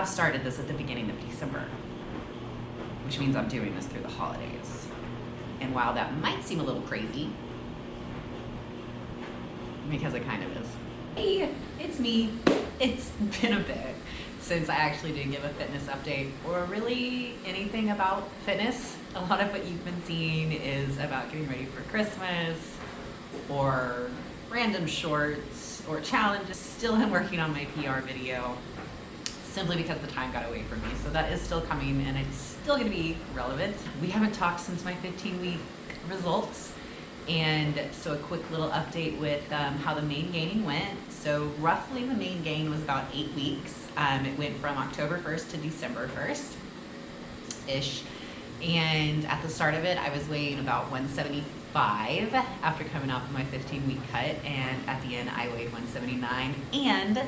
I started this at the beginning of December, which means I'm doing this through the holidays. And while that might seem a little crazy, because it kind of is, hey, it's me. It's been a bit since I actually did give a fitness update or really anything about fitness. A lot of what you've been seeing is about getting ready for Christmas or random shorts or challenges. Still am working on my PR video simply because the time got away from me. So that is still coming and it's still gonna be relevant. We haven't talked since my 15-week results. And so a quick little update with how the main gaining went. So roughly the main gain was about 8 weeks. It went from October 1st to December 1st-ish. And at the start of it, I was weighing about 175 after coming off of my 15-week cut. And at the end, I weighed 179. And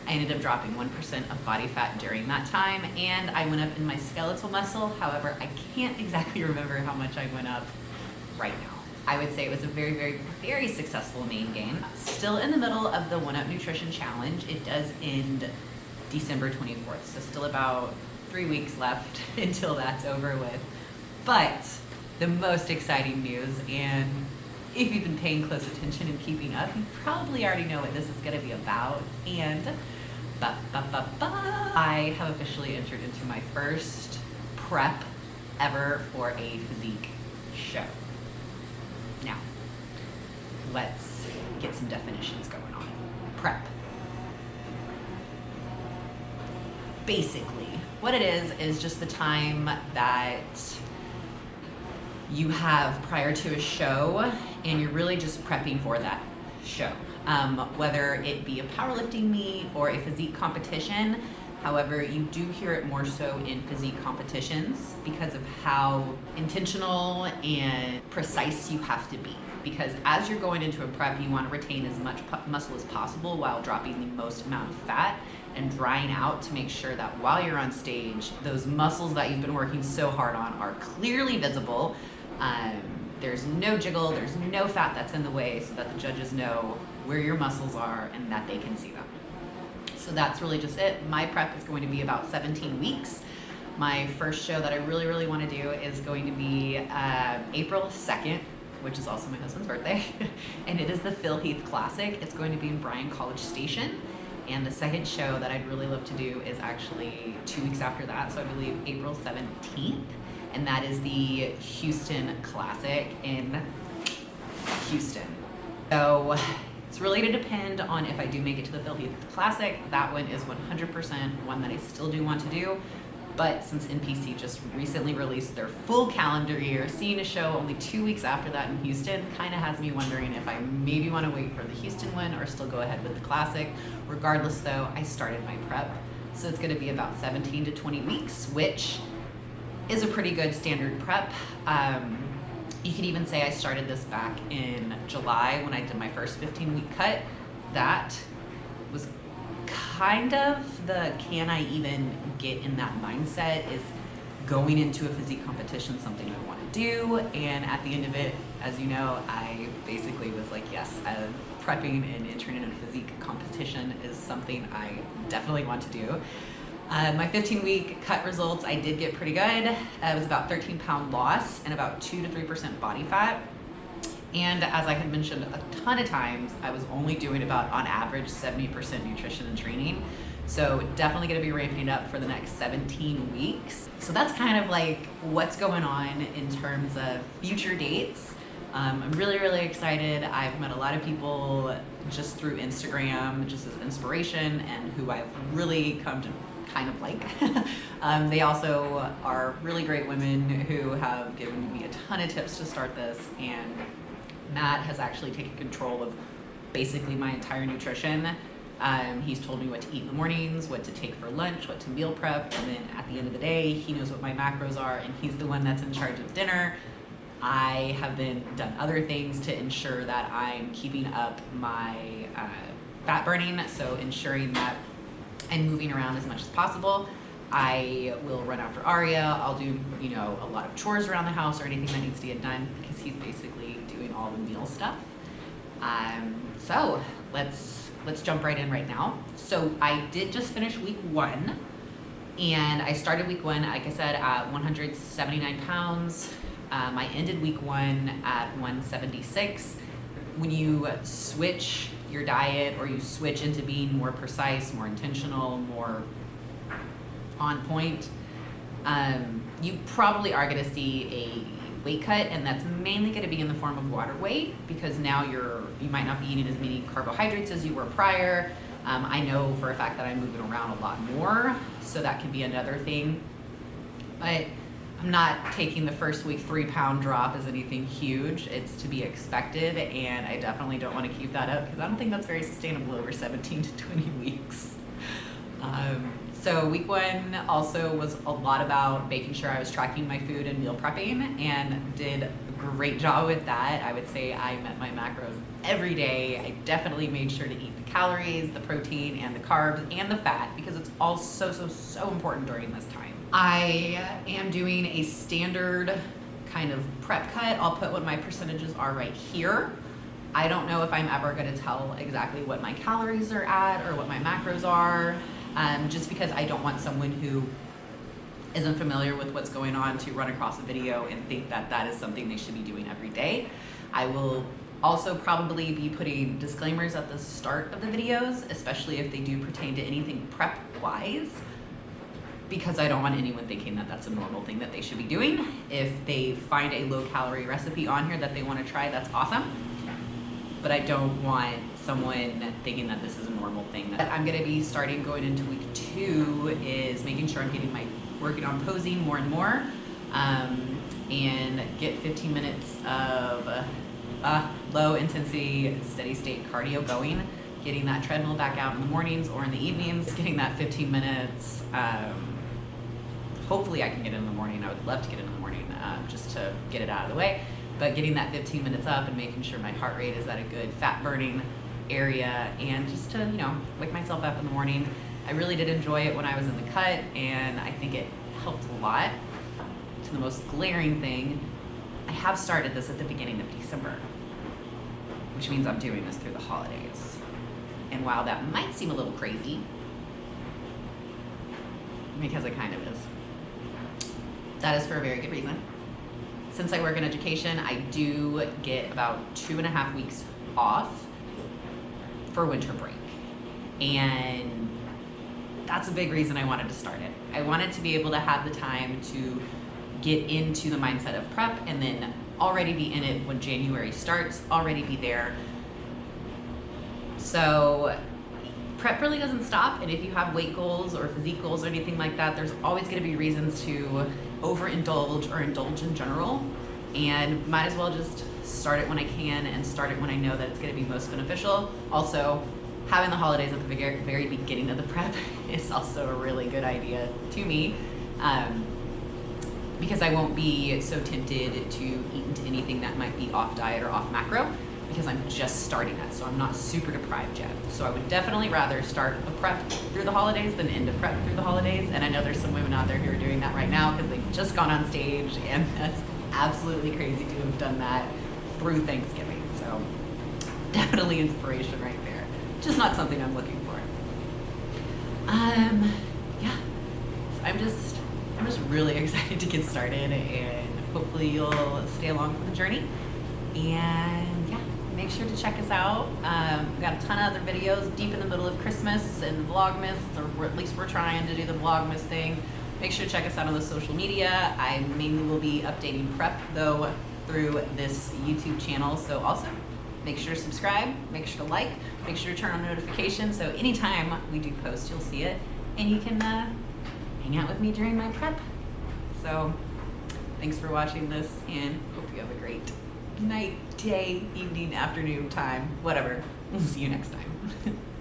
I ended up dropping 1% of body fat during that time. And I went up in my skeletal muscle. However, I can't exactly remember how much I went up right now. I would say it was a very, very, very successful main gain. Still in the middle of the 1UP Nutrition Challenge. It does end December 24th, so still about 3 weeks left until that's over with. But the most exciting news, and if you've been paying close attention and keeping up, you probably already know what this is gonna be about. And I have officially entered into my first prep ever for a physique show. Now, let's get some definitions going on. Prep. Basically, what it is just the time that you have prior to a show and you're really just prepping for that show. Whether it be a powerlifting meet or a physique competition. However, you do hear it more so in physique competitions because of how intentional and precise you have to be. Because as you're going into a prep, you want to retain as much muscle as possible while dropping the most amount of fat and drying out to make sure that while you're on stage, those muscles that you've been working so hard on are clearly visible. There's no jiggle, there's no fat that's in the way so that the judges know where your muscles are and that they can see them. So that's really just it. My prep is going to be about 17 weeks. My first show that I really, really want to do is going to be April 2nd, which is also my husband's birthday. And it is the Phil Heath Classic. It's going to be in Bryan College Station. And the second show that I'd really love to do is actually 2 weeks after that. So I believe April 17th. And that is the Houston Classic in Houston. So it's really to depend on if I do make it to the Phil Heath Classic. That one is 100% one that I still do want to do. But since NPC just recently released their full calendar year, seeing a show only 2 weeks after that in Houston kind of has me wondering if I maybe want to wait for the Houston one or still go ahead with the Classic. Regardless though, I started my prep. So it's going to be about 17 to 20 weeks, which is a pretty good standard prep. You could even say I started this back in July when I did my first 15-week cut. That was kind of the can I even get in that mindset is going into a physique competition, something I want to do. And at the end of it, as you know, I basically was like, yes, prepping and entering in a physique competition is something I definitely want to do. My 15-week cut results, I did get pretty good. It was about 13-pound loss and about 2 to 3% body fat. And as I had mentioned a ton of times, I was only doing about, on average, 70% nutrition and training. So definitely gonna be ramping it up for the next 17 weeks. So that's kind of like what's going on in terms of future dates. I'm really, really excited. I've met a lot of people just through Instagram, just as inspiration, and who I've really come to kind of like. They also are really great women who have given me a ton of tips to start this, and Matt has actually taken control of basically my entire nutrition. He's told me what to eat in the mornings, what to take for lunch, what to meal prep, and then at the end of the day, he knows what my macros are, and he's the one that's in charge of dinner. I have done other things to ensure that I'm keeping up my fat burning, so ensuring that I'm moving around as much as possible. I will run after Aria. I'll do, a lot of chores around the house or anything that needs to get done because he's basically doing all the meal stuff. So let's jump right in right now. So I did just finish week 1. And I started week 1, like I said, at 179 pounds. I ended week 1 at 176. When you switch your diet, or you switch into being more precise, more intentional, more on point, you probably are going to see a weight cut, and that's mainly going to be in the form of water weight, because now you might not be eating as many carbohydrates as you were prior. I know for a fact that I'm moving around a lot more, so that can be another thing. But I'm not taking the first week 3-pound drop as anything huge. It's to be expected, and I definitely don't want to keep that up because I don't think that's very sustainable over 17 to 20 weeks. So week 1 also was a lot about making sure I was tracking my food and meal prepping, and did a great job with that. I would say I met my macros every day. I definitely made sure to eat the calories, the protein, and the carbs, and the fat, because it's all so important during this time. I am doing a standard kind of prep cut. I'll put what my percentages are right here. I don't know if I'm ever going to tell exactly what my calories are at or what my macros are, just because I don't want someone who isn't familiar with what's going on to run across a video and think that that is something they should be doing every day. I will also probably be putting disclaimers at the start of the videos, especially if they do pertain to anything prep-wise, because I don't want anyone thinking that that's a normal thing that they should be doing. If they find a low-calorie recipe on here that they want to try, that's awesome. But I don't want someone thinking that this is a normal thing. That I'm going to be starting going into week 2 is making sure I'm working on posing more and more, and get 15 minutes of low intensity, steady state cardio going, getting that treadmill back out in the mornings or in the evenings, getting that 15 minutes. Hopefully I can get it in the morning. I would love to get it in the morning, just to get it out of the way. But getting that 15 minutes up and making sure my heart rate is at a good fat burning area, and just to, wake myself up in the morning. I really did enjoy it when I was in the cut, and I think it helped a lot. To the most glaring thing, I have started this at the beginning of December, which means I'm doing this through the holidays. And while that might seem a little crazy, because it kind of is, that is for a very good reason. Since I work in education, I do get about 2.5 weeks off for winter break. And that's a big reason I wanted to start it. I wanted to be able to have the time to get into the mindset of prep, and then already be in it when January starts, already be there. So prep really doesn't stop, and if you have weight goals or physique goals or anything like that, there's always going to be reasons to overindulge or indulge in general, and might as well just start it when I can and start it when I know that it's going to be most beneficial. Also, having the holidays at the very beginning of the prep is also a really good idea to me, because I won't be so tempted to eat into anything that might be off diet or off macro, because I'm just starting it, so I'm not super deprived yet. So I would definitely rather start a prep through the holidays than end a prep through the holidays. And I know there's some women out there who are doing that right now because they've just gone on stage, and that's absolutely crazy to have done that through Thanksgiving. So definitely inspiration right there. Just not something I'm looking for. Yeah, so I'm just really excited to get started, and hopefully you'll stay along for the journey. And yeah, make sure to check us out. We've got a ton of other videos deep in the middle of Christmas and Vlogmas, or at least we're trying to do the Vlogmas thing. Make sure to check us out on the social media. I mainly will be updating prep though through this YouTube channel. So also make sure to subscribe, make sure to like, make sure to turn on notifications, so anytime we do post, you'll see it, and you can hang out with me during my prep. So thanks for watching this, and hope you have a great night, day, evening, afternoon time, whatever. We'll see you next time.